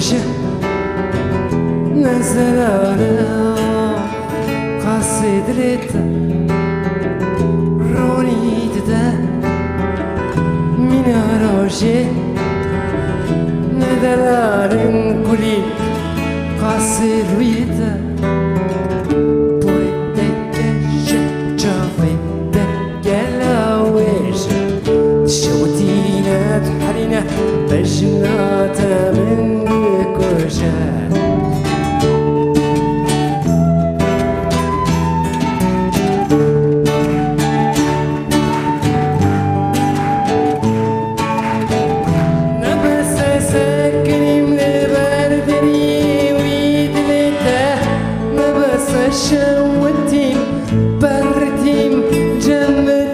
كوشة نزل على قصيد ريتا روني تدا من روجي ندلارن كلي قصيد ريتا حرينا بجنات من كوشات نبس سكريم لبردني ويدلته نبس شوتيم برديم جمتيم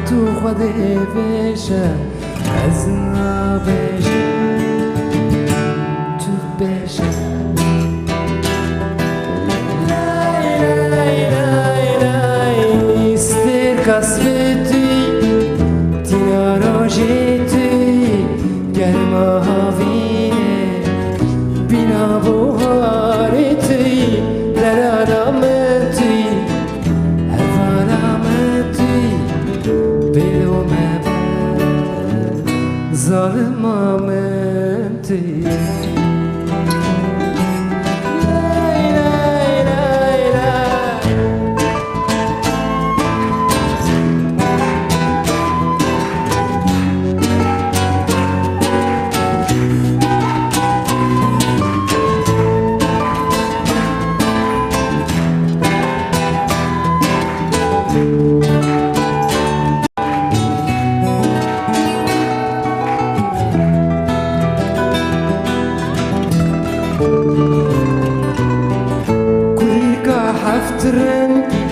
تو خود بشه از ما بشه تو بشه لای لای لای لای استر کسبتی تینا روشتی گرما هاوینه بینا بوهارتی لرادامتی ظالم آمنتی لای لای لای لای رنگی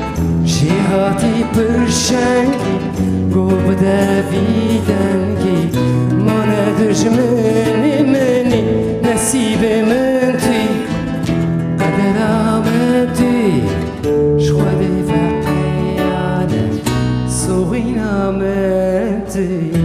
جهاتی پرشنگی گو بدویدنگی من دشمنی منی نصیب من توی قدر آمدی شخوری و عیاده سوغین آمدی